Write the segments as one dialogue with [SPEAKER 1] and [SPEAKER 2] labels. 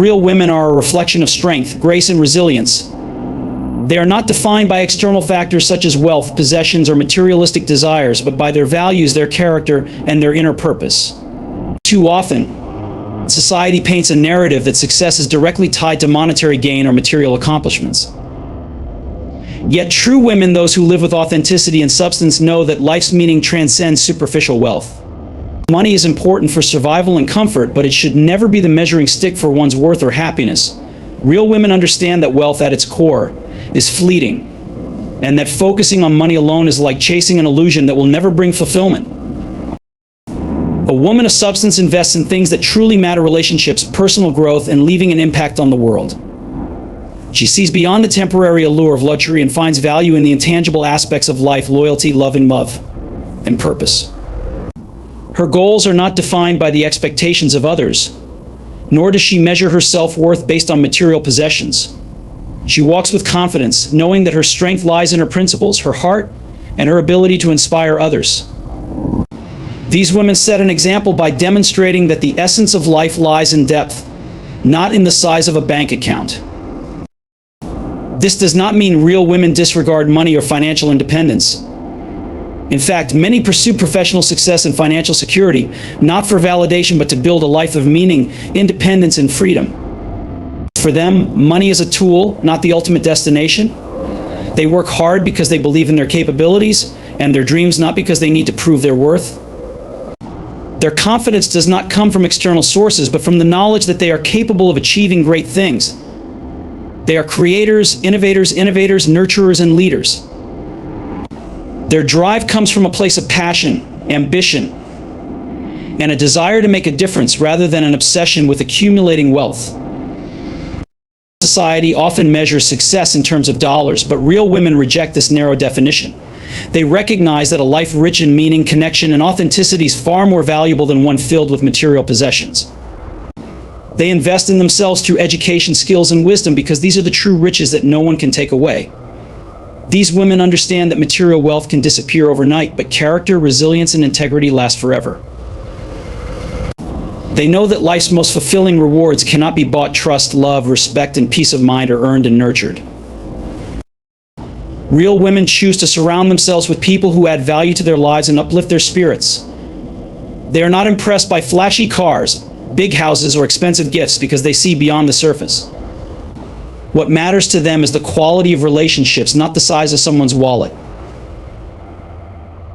[SPEAKER 1] Real women are a reflection of strength, grace, and resilience. They are not defined by external factors such as wealth, possessions, or materialistic desires, but by their values, their character, and their inner purpose. Too often, society paints a narrative that success is directly tied to monetary gain or material accomplishments. Yet true women, those who live with authenticity and substance, know that life's meaning transcends superficial wealth. Money is important for survival and comfort, but it should never be the measuring stick for one's worth or happiness. Real women understand that wealth at its core is fleeting, and that focusing on money alone is like chasing an illusion that will never bring fulfillment. A woman of substance invests in things that truly matter: relationships, personal growth, and leaving an impact on the world. She sees beyond the temporary allure of luxury and finds value in the intangible aspects of life: loyalty, love, and purpose. Her goals are not defined by the expectations of others, nor does she measure her self-worth based on material possessions. She walks with confidence, knowing that her strength lies in her principles, her heart, and her ability to inspire others. These women set an example by demonstrating that the essence of life lies in depth, not in the size of a bank account. This does not mean real women disregard money or financial independence. In fact, many pursue professional success and financial security, not for validation, but to build a life of meaning, independence, and freedom. For them, money is a tool, not the ultimate destination. They work hard because they believe in their capabilities and their dreams, not because they need to prove their worth. Their confidence does not come from external sources, but from the knowledge that they are capable of achieving great things. They are creators, innovators, nurturers, and leaders. Their drive comes from a place of passion, ambition, and a desire to make a difference rather than an obsession with accumulating wealth. Society often measures success in terms of dollars, but real women reject this narrow definition. They recognize that a life rich in meaning, connection, and authenticity is far more valuable than one filled with material possessions. They invest in themselves through education, skills, and wisdom because these are the true riches that no one can take away. These women understand that material wealth can disappear overnight, but character, resilience, and integrity last forever. They know that life's most fulfilling rewards cannot be bought. Trust, love, respect, and peace of mind are earned and nurtured. Real women choose to surround themselves with people who add value to their lives and uplift their spirits. They are not impressed by flashy cars, big houses, or expensive gifts because they see beyond the surface. What matters to them is the quality of relationships, not the size of someone's wallet.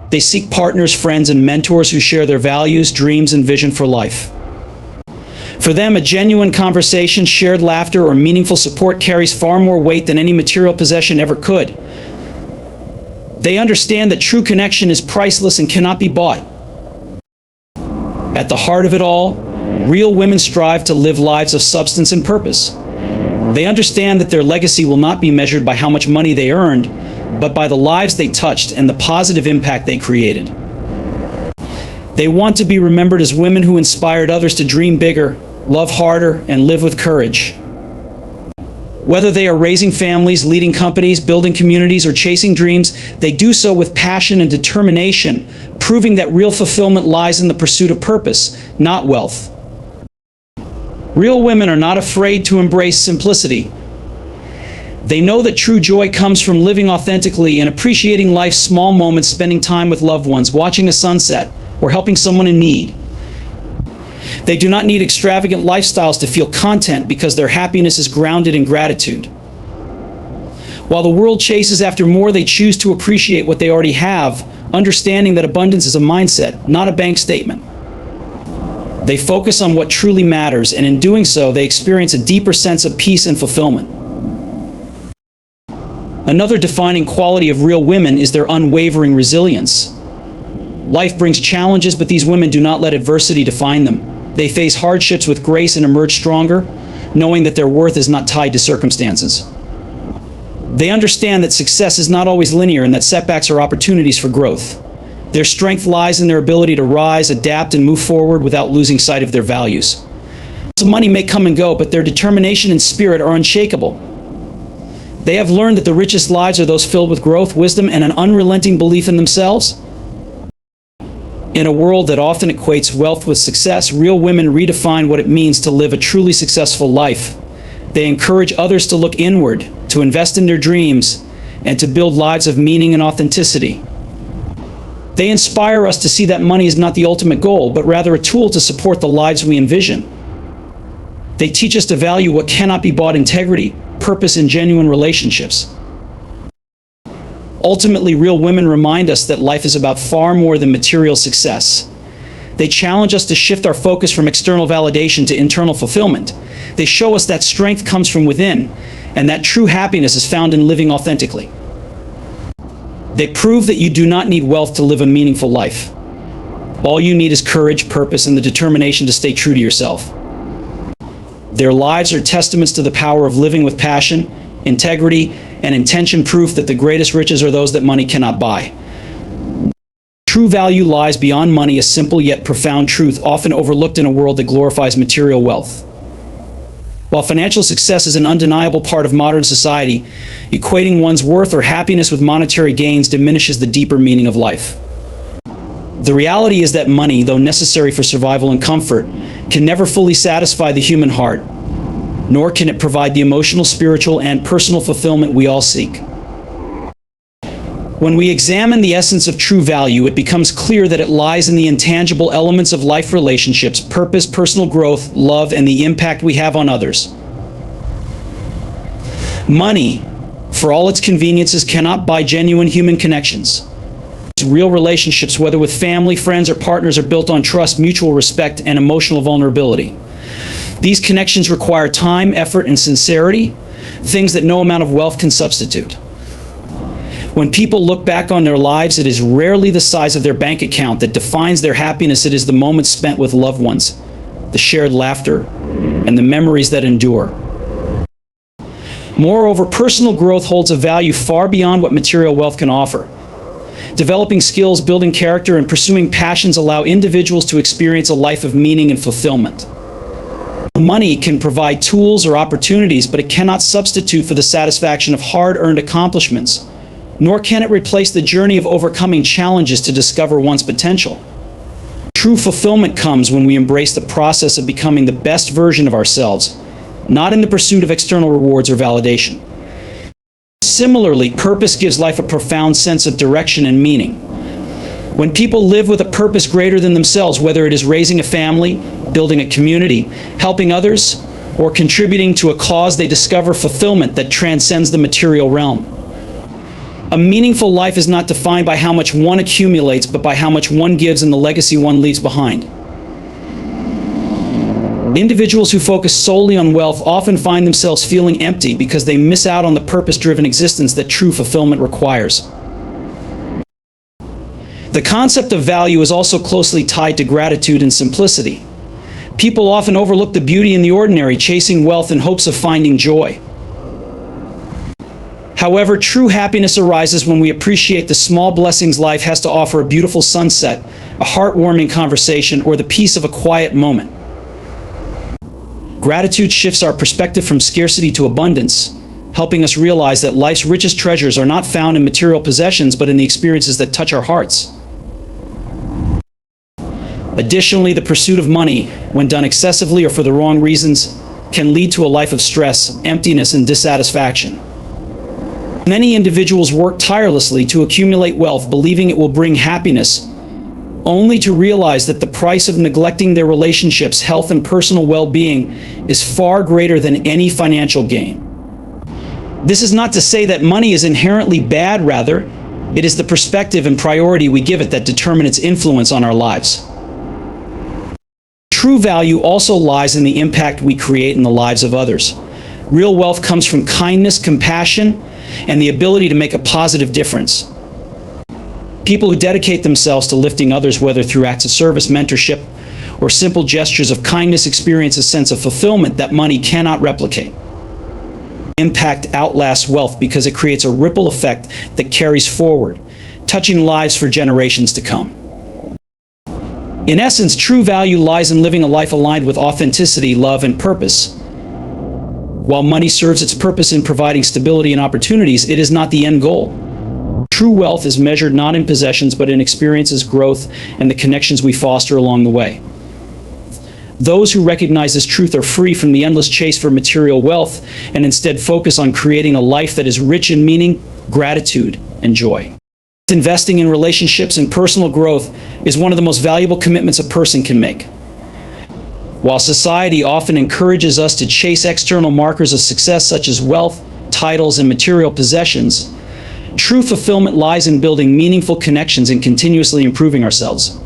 [SPEAKER 1] They seek partners, friends, and mentors who share their values, dreams, and vision for life. For them, a genuine conversation, shared laughter, or meaningful support carries far more weight than any material possession ever could. They understand that true connection is priceless and cannot be bought. At the heart of it all, real women strive to live lives of substance and purpose. They understand that their legacy will not be measured by how much money they earned, but by the lives they touched and the positive impact they created. They want to be remembered as women who inspired others to dream bigger, love harder, and live with courage. Whether they are raising families, leading companies, building communities, or chasing dreams, they do so with passion and determination, proving that real fulfillment lies in the pursuit of purpose, not wealth. Real women are not afraid to embrace simplicity. They know that true joy comes from living authentically and appreciating life's small moments, spending time with loved ones, watching a sunset, or helping someone in need. They do not need extravagant lifestyles to feel content because their happiness is grounded in gratitude. While the world chases after more, they choose to appreciate what they already have, understanding that abundance is a mindset, not a bank statement. They focus on what truly matters, and in doing so, they experience a deeper sense of peace and fulfillment. Another defining quality of real women is their unwavering resilience. Life brings challenges, but these women do not let adversity define them. They face hardships with grace and emerge stronger, knowing that their worth is not tied to circumstances. They understand that success is not always linear and that setbacks are opportunities for growth. Their strength lies in their ability to rise, adapt, and move forward without losing sight of their values. So money may come and go, but their determination and spirit are unshakable. They have learned that the richest lives are those filled with growth, wisdom, and an unrelenting belief in themselves. In a world that often equates wealth with success, real women redefine what it means to live a truly successful life. They encourage others to look inward, to invest in their dreams, and to build lives of meaning and authenticity. They inspire us to see that money is not the ultimate goal, but rather a tool to support the lives we envision. They teach us to value what cannot be bought: integrity, purpose, and genuine relationships. Ultimately, real women remind us that life is about far more than material success. They challenge us to shift our focus from external validation to internal fulfillment. They show us that strength comes from within, and that true happiness is found in living authentically. They prove that you do not need wealth to live a meaningful life. All you need is courage, purpose, and the determination to stay true to yourself. Their lives are testaments to the power of living with passion, integrity, and intention, proof that the greatest riches are those that money cannot buy. True value lies beyond money, a simple yet profound truth often overlooked in a world that glorifies material wealth. While financial success is an undeniable part of modern society, equating one's worth or happiness with monetary gains diminishes the deeper meaning of life. The reality is that money, though necessary for survival and comfort, can never fully satisfy the human heart, nor can it provide the emotional, spiritual, and personal fulfillment we all seek. When we examine the essence of true value, it becomes clear that it lies in the intangible elements of life: relationships, purpose, personal growth, love, and the impact we have on others. Money, for all its conveniences, cannot buy genuine human connections. Real relationships, whether with family, friends, or partners, are built on trust, mutual respect, and emotional vulnerability. These connections require time, effort, and sincerity, things that no amount of wealth can substitute. When people look back on their lives, it is rarely the size of their bank account that defines their happiness. It is the moments spent with loved ones, the shared laughter, and the memories that endure. Moreover, personal growth holds a value far beyond what material wealth can offer. Developing skills, building character, and pursuing passions allow individuals to experience a life of meaning and fulfillment. Money can provide tools or opportunities, but it cannot substitute for the satisfaction of hard-earned accomplishments, nor can it replace the journey of overcoming challenges to discover one's potential. True fulfillment comes when we embrace the process of becoming the best version of ourselves, not in the pursuit of external rewards or validation. Similarly, purpose gives life a profound sense of direction and meaning. When people live with a purpose greater than themselves, whether it is raising a family, building a community, helping others, or contributing to a cause, they discover fulfillment that transcends the material realm. A meaningful life is not defined by how much one accumulates, but by how much one gives and the legacy one leaves behind. Individuals who focus solely on wealth often find themselves feeling empty because they miss out on the purpose-driven existence that true fulfillment requires. The concept of value is also closely tied to gratitude and simplicity. People often overlook the beauty in the ordinary, chasing wealth in hopes of finding joy. However, true happiness arises when we appreciate the small blessings life has to offer: a beautiful sunset, a heartwarming conversation, or the peace of a quiet moment. Gratitude shifts our perspective from scarcity to abundance, helping us realize that life's richest treasures are not found in material possessions, but in the experiences that touch our hearts. Additionally, the pursuit of money, when done excessively or for the wrong reasons, can lead to a life of stress, emptiness, and dissatisfaction. Many individuals work tirelessly to accumulate wealth, believing it will bring happiness, only to realize that the price of neglecting their relationships, health, and personal well-being is far greater than any financial gain. This is not to say that money is inherently bad. Rather, it is the perspective and priority we give it that determine its influence on our lives. True value also lies in the impact we create in the lives of others. Real wealth comes from kindness, compassion, and the ability to make a positive difference. People who dedicate themselves to lifting others, whether through acts of service, mentorship, or simple gestures of kindness, experience a sense of fulfillment that money cannot replicate. Impact outlasts wealth because it creates a ripple effect that carries forward, touching lives for generations to come. In essence, true value lies in living a life aligned with authenticity, love, and purpose. While money serves its purpose in providing stability and opportunities, it is not the end goal. True wealth is measured not in possessions, but in experiences, growth, and the connections we foster along the way. Those who recognize this truth are free from the endless chase for material wealth and instead focus on creating a life that is rich in meaning, gratitude, and joy. Investing in relationships and personal growth is one of the most valuable commitments a person can make. While society often encourages us to chase external markers of success such as wealth, titles, and material possessions, true fulfillment lies in building meaningful connections and continuously improving ourselves.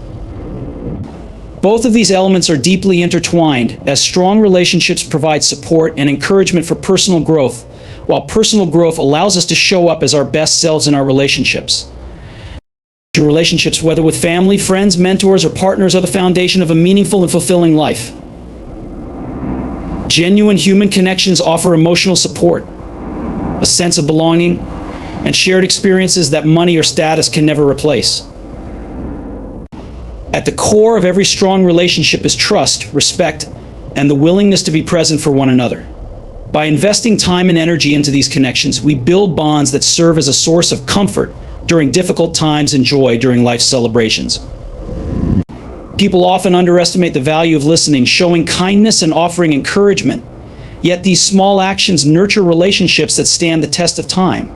[SPEAKER 1] Both of these elements are deeply intertwined, as strong relationships provide support and encouragement for personal growth, while personal growth allows us to show up as our best selves in our relationships. Relationships, whether with family, friends, mentors, or partners, are the foundation of a meaningful and fulfilling life. Genuine human connections offer emotional support, a sense of belonging, and shared experiences that money or status can never replace. At the core of every strong relationship is trust, respect, and the willingness to be present for one another. By investing time and energy into these connections, we build bonds that serve as a source of comfort during difficult times and joy during life's celebrations. People often underestimate the value of listening, showing kindness, and offering encouragement. Yet these small actions nurture relationships that stand the test of time.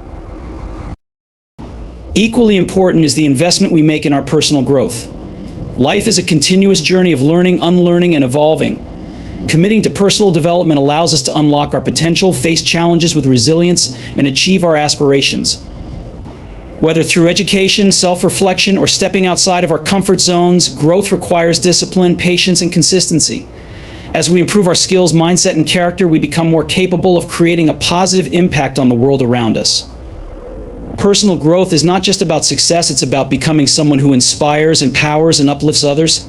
[SPEAKER 1] Equally important is the investment we make in our personal growth. Life is a continuous journey of learning, unlearning, and evolving. Committing to personal development allows us to unlock our potential, face challenges with resilience, and achieve our aspirations. Whether through education, self-reflection, or stepping outside of our comfort zones, growth requires discipline, patience, and consistency. As we improve our skills, mindset, and character, we become more capable of creating a positive impact on the world around us. Personal growth is not just about success, it's about becoming someone who inspires, empowers, and uplifts others.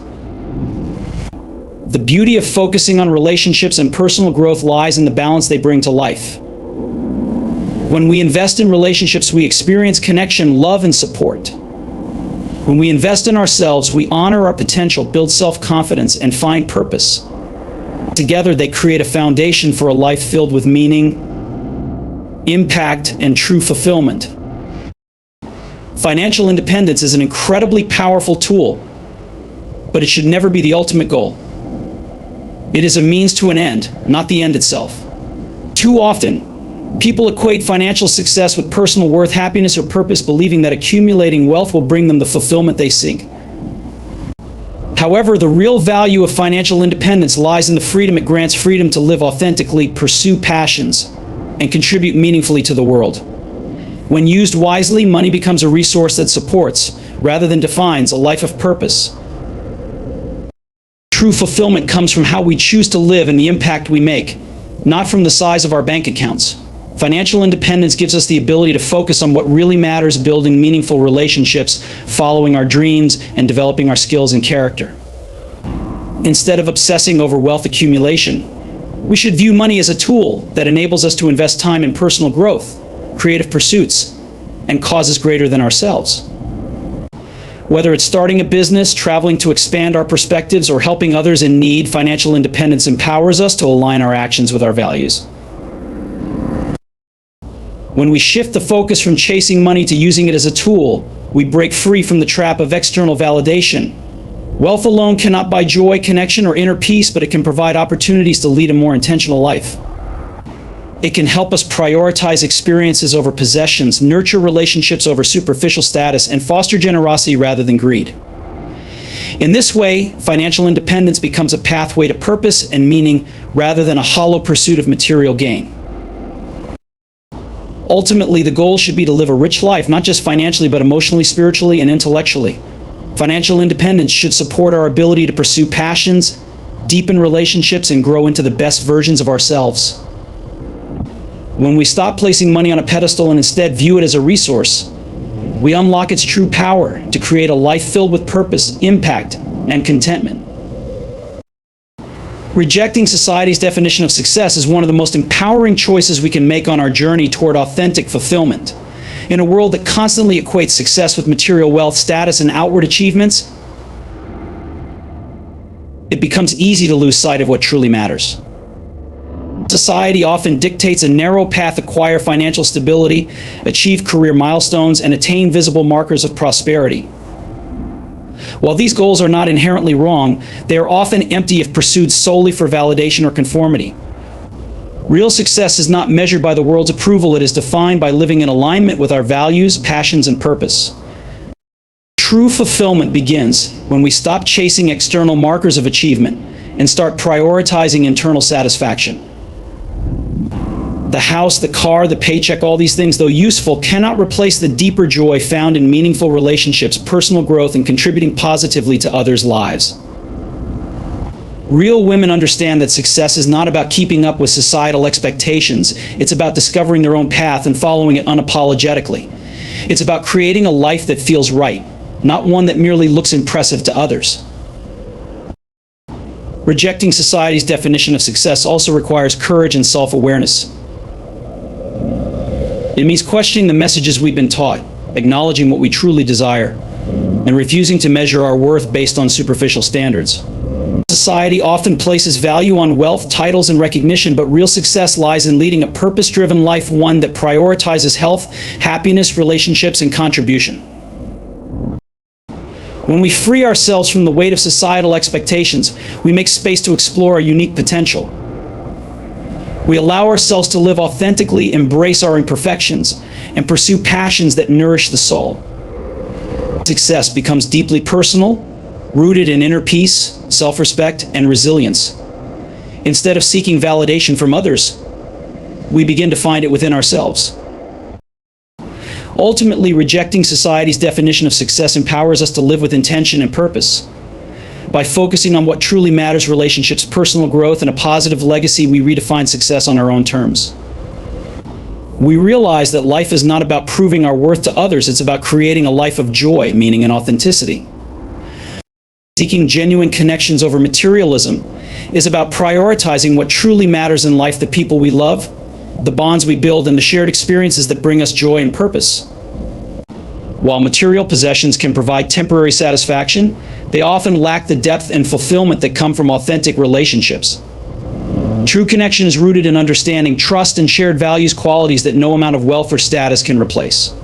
[SPEAKER 1] The beauty of focusing on relationships and personal growth lies in the balance they bring to life. When we invest in relationships, we experience connection, love, and support. When we invest in ourselves, we honor our potential, build self-confidence, and find purpose. Together, they create a foundation for a life filled with meaning, impact, and true fulfillment. Financial independence is an incredibly powerful tool, but it should never be the ultimate goal. It is a means to an end, not the end itself. Too often, people equate financial success with personal worth, happiness, or purpose, believing that accumulating wealth will bring them the fulfillment they seek. However, the real value of financial independence lies in the freedom it grants, freedom to live authentically, pursue passions, and contribute meaningfully to the world. When used wisely, money becomes a resource that supports, rather than defines, a life of purpose. True fulfillment comes from how we choose to live and the impact we make, not from the size of our bank accounts. Financial independence gives us the ability to focus on what really matters, building meaningful relationships, following our dreams, and developing our skills and character. Instead of obsessing over wealth accumulation, we should view money as a tool that enables us to invest time in personal growth, creative pursuits, and causes greater than ourselves. Whether it's starting a business, traveling to expand our perspectives, or helping others in need, financial independence empowers us to align our actions with our values. When we shift the focus from chasing money to using it as a tool, we break free from the trap of external validation. Wealth alone cannot buy joy, connection, or inner peace, but it can provide opportunities to lead a more intentional life. It can help us prioritize experiences over possessions, nurture relationships over superficial status, and foster generosity rather than greed. In this way, financial independence becomes a pathway to purpose and meaning rather than a hollow pursuit of material gain. Ultimately, the goal should be to live a rich life, not just financially, but emotionally, spiritually, and intellectually. Financial independence should support our ability to pursue passions, deepen relationships, and grow into the best versions of ourselves. When we stop placing money on a pedestal and instead view it as a resource, we unlock its true power to create a life filled with purpose, impact, and contentment. Rejecting society's definition of success is one of the most empowering choices we can make on our journey toward authentic fulfillment. In a world that constantly equates success with material wealth, status, and outward achievements, it becomes easy to lose sight of what truly matters. Society often dictates a narrow path to acquire financial stability, achieve career milestones, and attain visible markers of prosperity. While these goals are not inherently wrong, they are often empty if pursued solely for validation or conformity. Real success is not measured by the world's approval. It is defined by living in alignment with our values, passions, and purpose. True fulfillment begins when we stop chasing external markers of achievement and start prioritizing internal satisfaction. The house, the car, the paycheck, all these things, though useful, cannot replace the deeper joy found in meaningful relationships, personal growth, and contributing positively to others' lives. Real women understand that success is not about keeping up with societal expectations. It's about discovering their own path and following it unapologetically. It's about creating a life that feels right, not one that merely looks impressive to others. Rejecting society's definition of success also requires courage and self-awareness. It means questioning the messages we've been taught, acknowledging what we truly desire, and refusing to measure our worth based on superficial standards. Society often places value on wealth, titles, and recognition, but real success lies in leading a purpose-driven life, one that prioritizes health, happiness, relationships, and contribution. When we free ourselves from the weight of societal expectations, we make space to explore our unique potential. We allow ourselves to live authentically, embrace our imperfections, and pursue passions that nourish the soul. Success becomes deeply personal, rooted in inner peace, self-respect, and resilience. Instead of seeking validation from others, we begin to find it within ourselves. Ultimately, rejecting society's definition of success empowers us to live with intention and purpose. By focusing on what truly matters, relationships, personal growth, and a positive legacy, we redefine success on our own terms. We realize that life is not about proving our worth to others, it's about creating a life of joy, meaning, and authenticity. Seeking genuine connections over materialism is about prioritizing what truly matters in life, the people we love, the bonds we build, and the shared experiences that bring us joy and purpose. While material possessions can provide temporary satisfaction, they often lack the depth and fulfillment that come from authentic relationships. True connection is rooted in understanding, trust, and shared values, qualities that no amount of wealth or status can replace.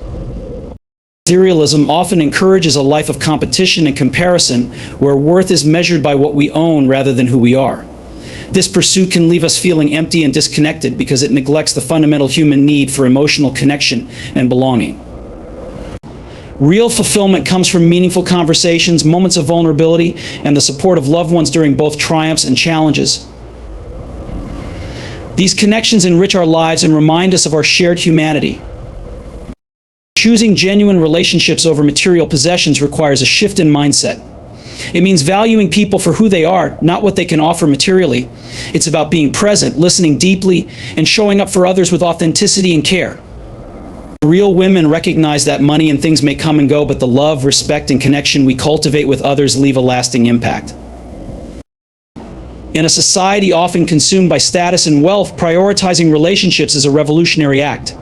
[SPEAKER 1] Materialism often encourages a life of competition and comparison, where worth is measured by what we own rather than who we are. This pursuit can leave us feeling empty and disconnected because it neglects the fundamental human need for emotional connection and belonging. Real fulfillment comes from meaningful conversations, moments of vulnerability, and the support of loved ones during both triumphs and challenges. These connections enrich our lives and remind us of our shared humanity. Choosing genuine relationships over material possessions requires a shift in mindset. It means valuing people for who they are, not what they can offer materially. It's about being present, listening deeply, and showing up for others with authenticity and care. Real women recognize that money and things may come and go, but the love, respect, and connection we cultivate with others leave a lasting impact. In a society often consumed by status and wealth, prioritizing relationships is a revolutionary act.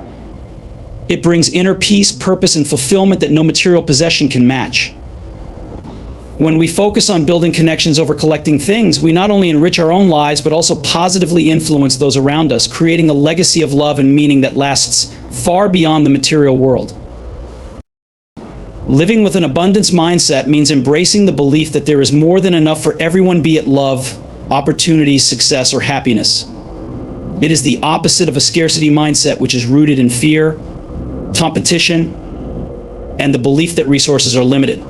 [SPEAKER 1] It brings inner peace, purpose, and fulfillment that no material possession can match. When we focus on building connections over collecting things, we not only enrich our own lives, but also positively influence those around us, creating a legacy of love and meaning that lasts far beyond the material world. Living with an abundance mindset means embracing the belief that there is more than enough for everyone, be it love, opportunity, success, or happiness. It is the opposite of a scarcity mindset, which is rooted in fear, competition, and the belief that resources are limited.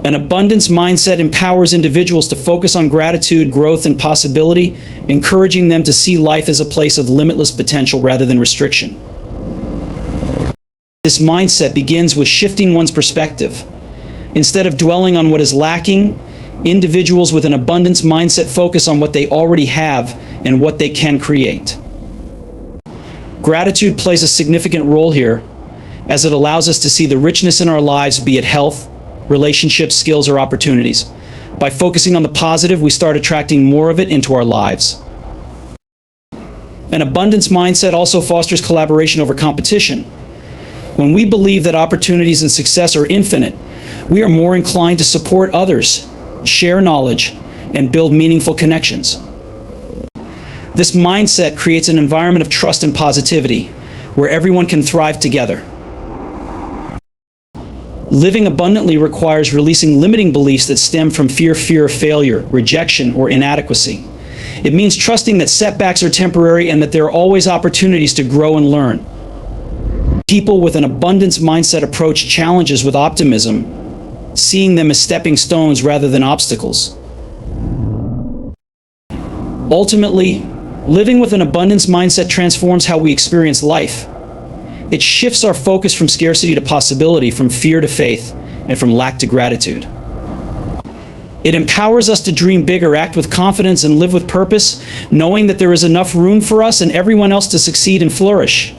[SPEAKER 1] An abundance mindset empowers individuals to focus on gratitude, growth, and possibility, encouraging them to see life as a place of limitless potential rather than restriction. This mindset begins with shifting one's perspective. Instead of dwelling on what is lacking, individuals with an abundance mindset focus on what they already have and what they can create. Gratitude plays a significant role here, as it allows us to see the richness in our lives, be it health, relationships, skills, or opportunities. By focusing on the positive, we start attracting more of it into our lives. An abundance mindset also fosters collaboration over competition. When we believe that opportunities and success are infinite, we are more inclined to support others, share knowledge, and build meaningful connections. This mindset creates an environment of trust and positivity, where everyone can thrive together. Living abundantly requires releasing limiting beliefs that stem from fear of failure, rejection, or inadequacy. It means trusting that setbacks are temporary and that there are always opportunities to grow and learn. People with an abundance mindset approach challenges with optimism, seeing them as stepping stones rather than obstacles. Ultimately, living with an abundance mindset transforms how we experience life. It shifts our focus from scarcity to possibility, from fear to faith, and from lack to gratitude. It empowers us to dream bigger, act with confidence, and live with purpose, knowing that there is enough room for us and everyone else to succeed and flourish.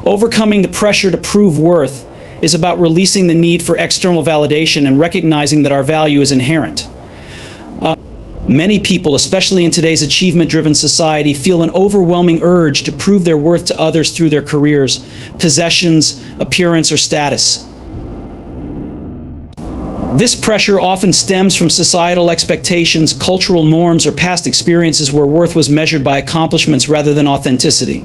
[SPEAKER 1] Overcoming the pressure to prove worth is about releasing the need for external validation and recognizing that our value is inherent. Many people, especially in today's achievement-driven society, feel an overwhelming urge to prove their worth to others through their careers, possessions, appearance, or status. This pressure often stems from societal expectations, cultural norms, or past experiences where worth was measured by accomplishments rather than authenticity.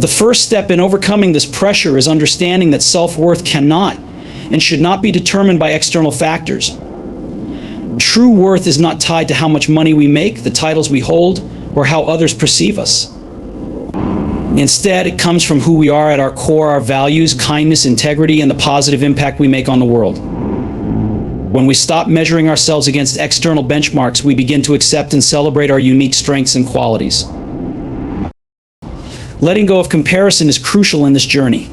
[SPEAKER 1] The first step in overcoming this pressure is understanding that self-worth cannot and should not be determined by external factors. True worth is not tied to how much money we make, the titles we hold, or how others perceive us. Instead, it comes from who we are at our core, our values, kindness, integrity, and the positive impact we make on the world. When we stop measuring ourselves against external benchmarks, we begin to accept and celebrate our unique strengths and qualities. Letting go of comparison is crucial in this journey.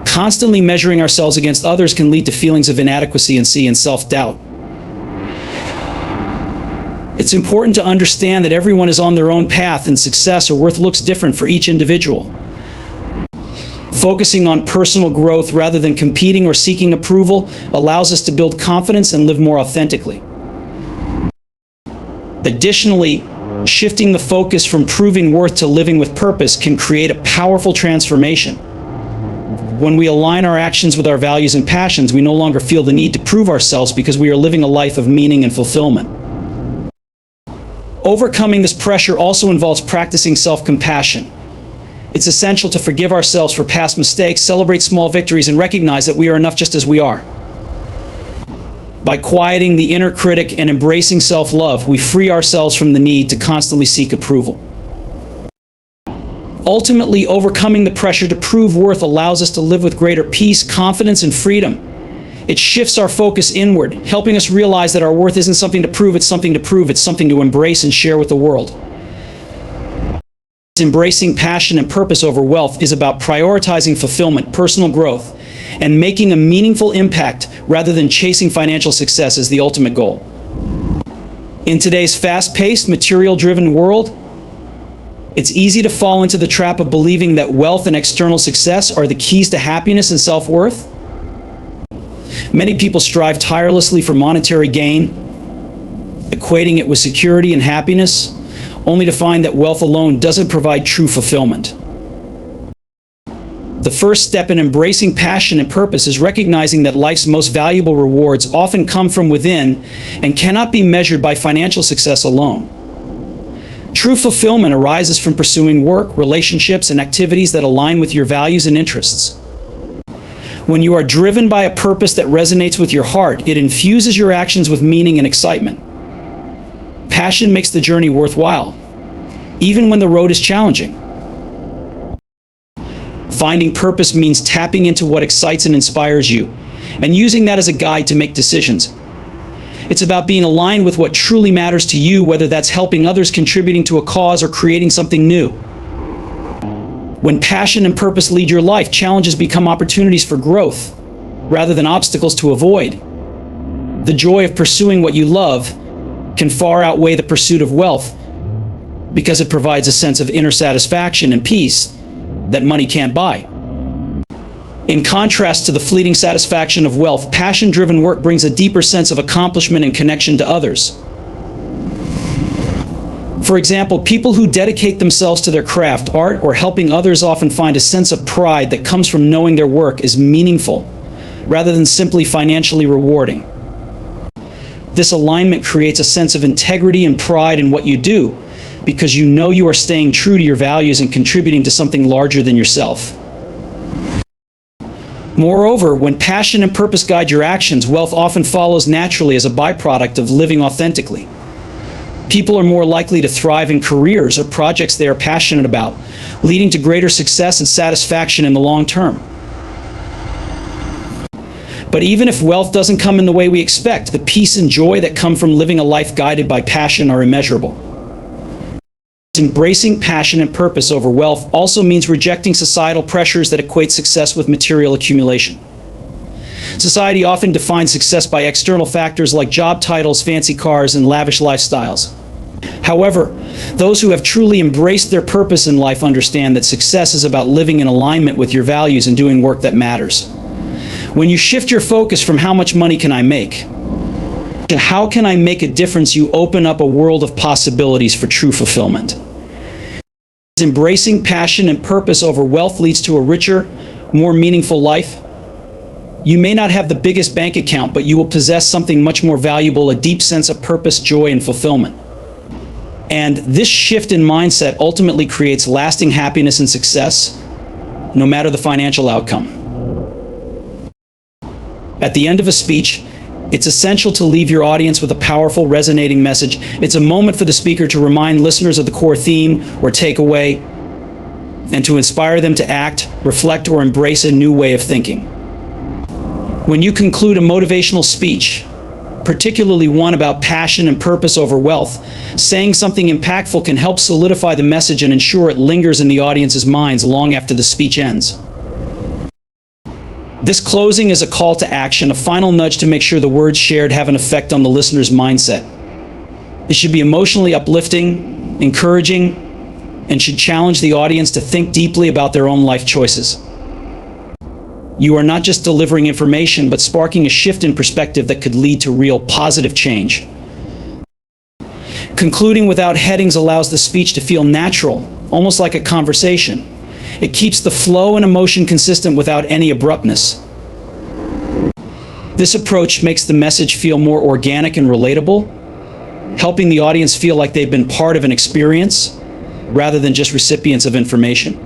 [SPEAKER 1] Constantly measuring ourselves against others can lead to feelings of inadequacy and self-doubt. It's important to understand that everyone is on their own path, and success or worth looks different for each individual. Focusing on personal growth rather than competing or seeking approval allows us to build confidence and live more authentically. Additionally, shifting the focus from proving worth to living with purpose can create a powerful transformation. When we align our actions with our values and passions, we no longer feel the need to prove ourselves because we are living a life of meaning and fulfillment. Overcoming this pressure also involves practicing self-compassion. It's essential to forgive ourselves for past mistakes, celebrate small victories, and recognize that we are enough just as we are. By quieting the inner critic and embracing self-love, we free ourselves from the need to constantly seek approval. Ultimately, overcoming the pressure to prove worth allows us to live with greater peace, confidence, and freedom. It shifts our focus inward, helping us realize that our worth isn't something to prove, it's something to prove, it's something to embrace and share with the world. Embracing passion and purpose over wealth is about prioritizing fulfillment, personal growth, and making a meaningful impact rather than chasing financial success as the ultimate goal. In today's fast-paced, material-driven world, it's easy to fall into the trap of believing that wealth and external success are the keys to happiness and self-worth. Many people strive tirelessly for monetary gain, equating it with security and happiness, only to find that wealth alone doesn't provide true fulfillment. The first step in embracing passion and purpose is recognizing that life's most valuable rewards often come from within and cannot be measured by financial success alone. True fulfillment arises from pursuing work, relationships, and activities that align with your values and interests. When you are driven by a purpose that resonates with your heart, it infuses your actions with meaning and excitement. Passion makes the journey worthwhile, even when the road is challenging. Finding purpose means tapping into what excites and inspires you, and using that as a guide to make decisions. It's about being aligned with what truly matters to you, whether that's helping others, contributing to a cause, or creating something new. When passion and purpose lead your life, challenges become opportunities for growth rather than obstacles to avoid. The joy of pursuing what you love can far outweigh the pursuit of wealth because it provides a sense of inner satisfaction and peace that money can't buy. In contrast to the fleeting satisfaction of wealth, passion-driven work brings a deeper sense of accomplishment and connection to others. For example, people who dedicate themselves to their craft, art, or helping others often find a sense of pride that comes from knowing their work is meaningful, rather than simply financially rewarding. This alignment creates a sense of integrity and pride in what you do, because you know you are staying true to your values and contributing to something larger than yourself. Moreover, when passion and purpose guide your actions, wealth often follows naturally as a byproduct of living authentically. People are more likely to thrive in careers or projects they are passionate about, leading to greater success and satisfaction in the long term. But even if wealth doesn't come in the way we expect, the peace and joy that come from living a life guided by passion are immeasurable. Embracing passion and purpose over wealth also means rejecting societal pressures that equate success with material accumulation. Society often defines success by external factors like job titles, fancy cars, and lavish lifestyles. However, those who have truly embraced their purpose in life understand that success is about living in alignment with your values and doing work that matters. When you shift your focus from how much money can I make to how can I make a difference, you open up a world of possibilities for true fulfillment. Embracing passion and purpose over wealth leads to a richer, more meaningful life. You may not have the biggest bank account, but you will possess something much more valuable, a deep sense of purpose, joy, and fulfillment. And this shift in mindset ultimately creates lasting happiness and success, no matter the financial outcome. At the end of a speech, it's essential to leave your audience with a powerful, resonating message. It's a moment for the speaker to remind listeners of the core theme or takeaway, and to inspire them to act, reflect, or embrace a new way of thinking. When you conclude a motivational speech, particularly one about passion and purpose over wealth, saying something impactful can help solidify the message and ensure it lingers in the audience's minds long after the speech ends. This closing is a call to action, a final nudge to make sure the words shared have an effect on the listener's mindset. It should be emotionally uplifting, encouraging, and should challenge the audience to think deeply about their own life choices. You are not just delivering information, but sparking a shift in perspective that could lead to real positive change. Concluding without headings allows the speech to feel natural, almost like a conversation. It keeps the flow and emotion consistent without any abruptness. This approach makes the message feel more organic and relatable, helping the audience feel like they've been part of an experience rather than just recipients of information.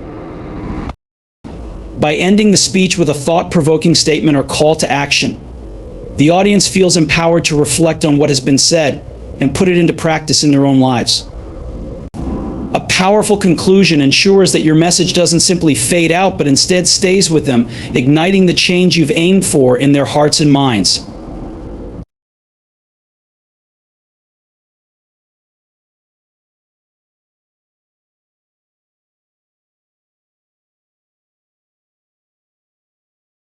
[SPEAKER 1] By ending the speech with a thought-provoking statement or call to action, the audience feels empowered to reflect on what has been said and put it into practice in their own lives. A powerful conclusion ensures that your message doesn't simply fade out, but instead stays with them, igniting the change you've aimed for in their hearts and minds.